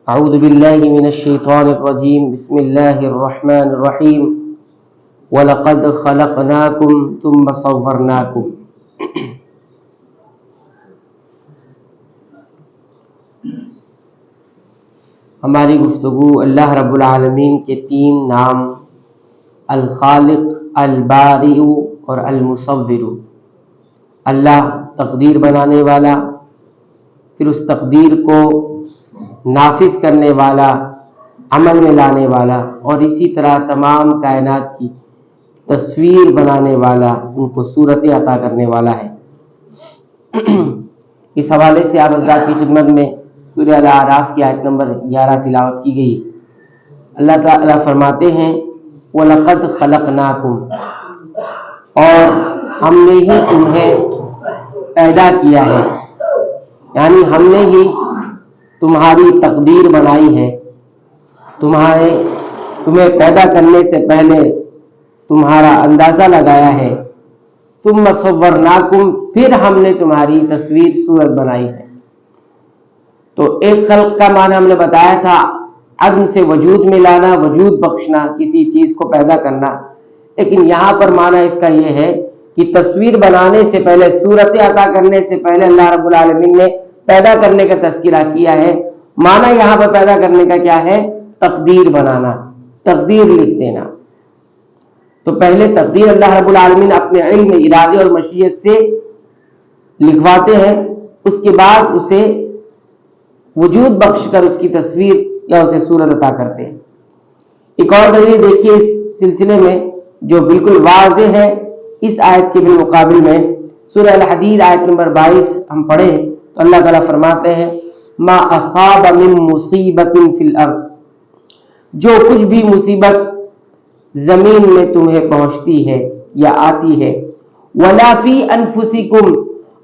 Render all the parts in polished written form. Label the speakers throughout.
Speaker 1: اعوذ باللہ من الشیطان الرجیم بسم اللہ الرحمن الرحیم وَلَقَدْ خَلَقْنَاكُمْ ثُمَّ صَوَّرْنَاكُمْ۔ ہماری گفتگو اللہ رب العالمین کے 3 نام الخالق، البارئ اور المصور۔ اللہ تقدیر بنانے والا، پھر اس تقدیر کو نافذ کرنے والا، عمل میں لانے والا، اور اسی طرح تمام کائنات کی تصویر بنانے والا، ان کو صورتیں عطا کرنے والا ہے۔ اس حوالے سے آپ حضرات کی خدمت میں سورہ الاعراف کی آیت نمبر 11 تلاوت کی گئی۔ اللہ تعالیٰ فرماتے ہیں وَلَقَدْ خَلَقْنَاكُمْ، اور ہم نے ہی تمہیں پیدا کیا ہے، یعنی ہم نے ہی تمہاری تقدیر بنائی ہے، تمہیں پیدا کرنے سے پہلے تمہارا اندازہ لگایا ہے۔ ثُمَّ صَوَّرْنَاكُمْ، پھر ہم نے تمہاری تصویر صورت بنائی ہے۔ تو ایک خلق کا معنی ہم نے بتایا تھا عدم سے وجود میں لانا، وجود بخشنا، کسی چیز کو پیدا کرنا، لیکن یہاں پر معنی اس کا یہ ہے کہ تصویر بنانے سے پہلے، صورت عطا کرنے سے پہلے اللہ رب العالمین نے پیدا کرنے کا تذکرہ کیا ہے۔ معنی یہاں پر پیدا کرنے کا کیا ہے؟ تقدیر بنانا، تقدیر لکھ دینا۔ تو پہلے تقدیر اللہ رب العالمین اپنے علم، ارادے اور مشیت سے لکھواتے ہیں، اس کے بعد اسے وجود بخش کر اس کی تصویر یا اسے صورت عطا کرتے ہیں۔ ایک اور دلیل دیکھیے اس سلسلے میں جو بالکل واضح ہے اس آیت کے بالمقابل میں، سورہ الحدید آیت نمبر 22 ہم پڑھیں تو اللہ تعالیٰ فرماتے ہیں ما اصاب من مصیبت فی الارض، جو کچھ بھی مصیبت زمین میں تمہیں پہنچتی ہے یا آتی ہے، ولا فی انفسکم،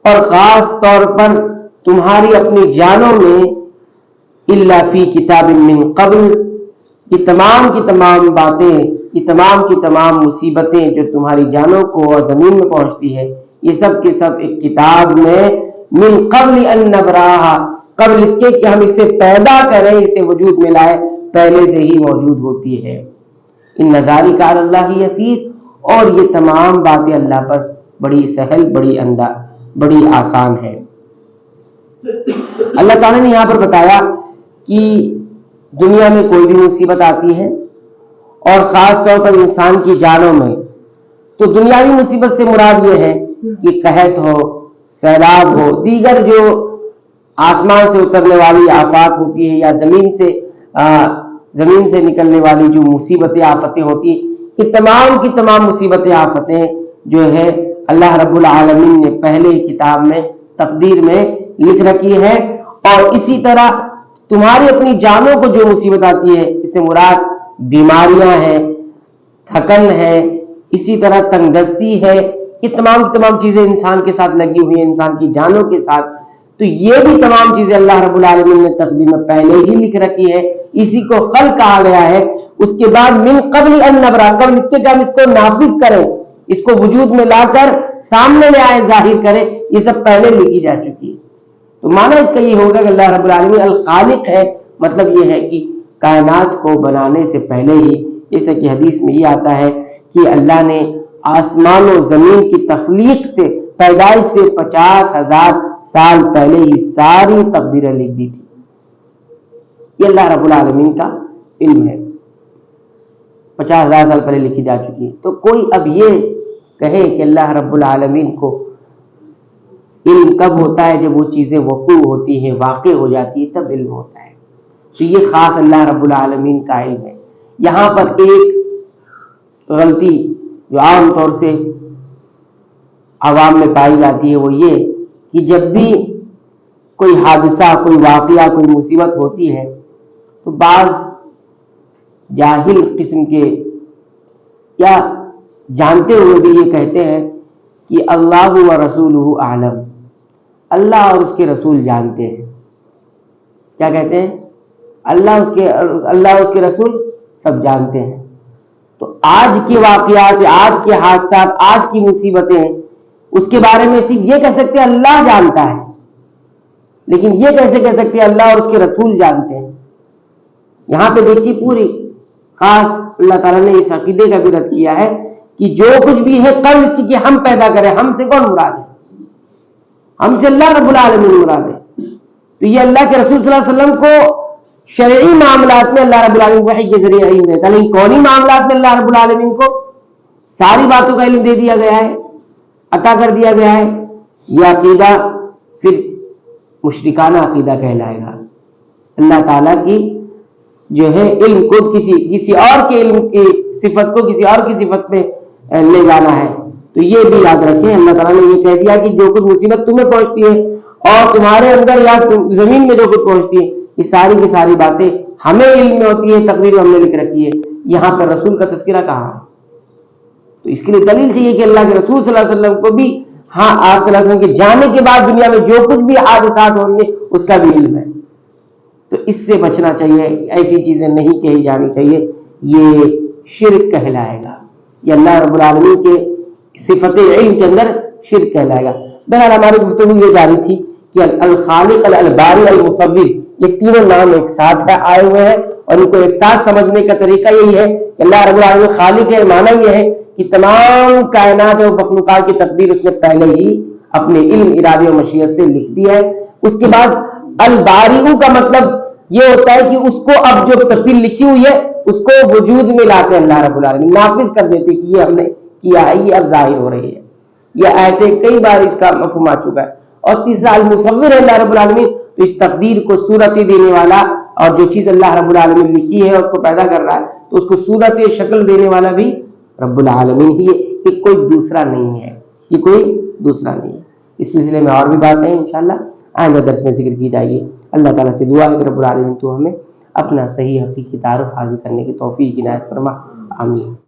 Speaker 1: اور خاص طور پر تمہاری اپنی جانوں میں، الا فی کتاب من قبل، یہ تمام کی تمام باتیں، یہ تمام کی تمام مصیبتیں جو تمہاری جانوں کو اور زمین میں پہنچتی ہے، یہ سب کے سب ایک کتاب میں من قبل ان نبراہا، قبل اس کے کہ ہم اسے پیدا کریں، اسے وجود میں لائے، پہلے سے ہی موجود ہوتی ہے۔ ان ذالک علی اللہ یسیر، اور یہ تمام باتیں اللہ پر بڑی سہل، بڑی آسان ہے۔ اللہ تعالیٰ نے یہاں پر بتایا کہ دنیا میں کوئی بھی مصیبت آتی ہے اور خاص طور پر انسان کی جانوں میں، تو دنیاوی مصیبت سے مراد یہ ہے کہ قحط ہو، سیلاب ہو، دیگر جو آسمان سے اترنے والی آفات ہوتی ہے یا زمین سے نکلنے والی جو مصیبتیں آفتیں ہوتی ہیں، یہ تمام کی تمام مصیبتیں آفتیں جو ہے اللہ رب العالمین نے پہلے ہی کتاب میں تقدیر میں لکھ رکھی ہے۔ اور اسی طرح تمہاری اپنی جانوں کو جو مصیبت آتی ہے، اس سے مراد بیماریاں ہیں، تھکن ہے، اسی طرح تنگ دستی ہے، یہ تمام چیزیں انسان کے ساتھ لگی ہوئی ہیں، انسان کی جانوں کے ساتھ، تو یہ بھی تمام چیزیں اللہ رب العالمین نے تقدیر میں پہلے ہی لکھ رکھی ہے۔ اسی کو خلق کہا گیا ہے۔ اس کے بعد من قبل ان نبرا، قبل اس کے کہ ہم اس کو نافذ کریں، اس کو وجود میں لا کر سامنے لے آئے، ظاہر کریں، یہ سب پہلے لکھی جا چکی ہے۔ تو معنی اس کا یہ ہوگا کہ اللہ رب العالمین الخالق ہے، مطلب یہ ہے کہ کائنات کو بنانے سے پہلے ہی، جیسے کہ حدیث میں یہ آتا ہے کہ اللہ نے آسمان و زمین کی تخلیق سے، پیدائش سے 50,000 سال پہلے ہی ساری تقدیریں لکھ دی تھی۔ یہ اللہ رب العالمین کا علم ہے، 50,000 سال پہلے لکھی جا چکی ہے۔ تو کوئی اب یہ کہے کہ اللہ رب العالمین کو علم کب ہوتا ہے؟ جب وہ چیزیں وقوع ہوتی ہیں، واقع ہو جاتی ہے، تب علم ہوتا ہے۔ تو یہ خاص اللہ رب العالمین کا علم ہے۔ یہاں پر ایک غلطی جو عام طور سے عوام میں پائی جاتی ہے وہ یہ کہ جب بھی کوئی حادثہ، کوئی واقعہ، کوئی مصیبت ہوتی ہے تو بعض جاہل قسم کے یا جانتے ہوئے بھی یہ کہتے ہیں کہ اللہ و رسولہ اعلم، اللہ اور اس کے رسول جانتے ہیں۔ کیا کہتے ہیں؟ اللہ اور اس کے رسول سب جانتے ہیں۔ تو آج کے واقعات، آج کے حادثات، آج کی مصیبتیں، اس کے بارے میں صرف یہ کہہ سکتے ہیں اللہ جانتا ہے، لیکن یہ کیسے کہہ سکتے ہیں اللہ اور اس کے رسول جانتے ہیں؟ یہاں پہ دیکھیے پوری خاص اللہ تعالیٰ نے اس عقیدے کا بھی رد کیا ہے کہ جو کچھ بھی ہے قبل اس کی کہ ہم پیدا کریں، ہم سے کون مراد ہے؟ ہم سے اللہ رب العالمین مراد ہے۔ تو یہ اللہ کے رسول صلی اللہ علیہ وسلم کو شرعی معاملات میں اللہ رب العالمین وحی کے ذریعے علم دیتا ہے، لیکن کونی معاملات میں اللہ رب العالمین کو ساری باتوں کا علم دے دیا گیا ہے، عطا کر دیا گیا ہے۔ یہ عقیدہ پھر مشرکانہ عقیدہ کہلائے گا۔ اللہ تعالیٰ کی جو ہے علم کو کسی اور کے علم کی صفت کو کسی اور کی صفت میں لے جانا ہے، تو یہ بھی یاد رکھیں۔ اللہ تعالیٰ نے یہ کہہ دیا کہ جو کچھ مصیبت تمہیں پہنچتی ہے اور تمہارے اندر یا زمین میں جو کچھ پہنچتی ہے، یہ ساری کی ساری باتیں ہمیں علم میں ہوتی ہے، تقدیر میں ہم نے لکھ رکھی ہے۔ یہاں پر رسول کا تذکرہ کہاں ہے؟ تو اس کے لیے دلیل چاہیے کہ اللہ کے رسول صلی اللہ علیہ وسلم کو بھی ہاں آپ صلی اللہ علیہ وسلم کے جانے کے بعد دنیا میں جو کچھ بھی حادثات ہوں گے اس کا بھی علم ہے۔ تو اس سے بچنا چاہیے، ایسی چیزیں نہیں کہی جانی چاہیے، یہ شرک کہلائے گا، یہ اللہ رب العالمین کے صفت علم کے اندر شرک کہلائے گا۔ بہرحال ہماری گفتگو یہ جاری تھی کہ الخالق، الباری، المصور، یہ تینوں نام ایک ساتھ آئے ہوئے ہیں اور ان کو ایک ساتھ سمجھنے کا طریقہ یہی ہے کہ اللہ رب العالمین خالق ہے، معنی یہ ہے کہ تمام کائنات اور مخلوقات کی تقدیر اس نے پہلے ہی اپنے علم، ارادے اور مشیت سے لکھ دیا ہے۔ اس کے بعد الباری کا مطلب یہ ہوتا ہے کہ اس کو اب جو تقدیر لکھی ہوئی ہے اس کو وجود میں لاتے اللہ رب العالمین، نافذ کر دیتے کہ یہ ہم نے کیا ہے، یہ اب ظاہر ہو رہی ہے۔ یہ آیتیں کئی بار اس کا مفہوم آ چکا ہے۔ اور تیسرا المصور ہے اللہ رب العالمین، تو اس تقدیر کو صورت دینے والا، اور جو چیز اللہ رب العالمین لکھی ہے اس کو پیدا کر رہا ہے تو اس کو صورت شکل دینے والا بھی رب العالمین ہی ہے، کہ کوئی دوسرا نہیں ہے، یہ کوئی دوسرا نہیں ہے۔ اس سلسلے میں اور بھی باتیں انشاءاللہ آئندہ درس میں ذکر کی جائے گی۔ اللہ تعالیٰ سے دعا ہے کہ رب العالمین تو ہمیں اپنا صحیح حقیقی تعارف حاصل کرنے کی توفیق عنایت فرما، آمین۔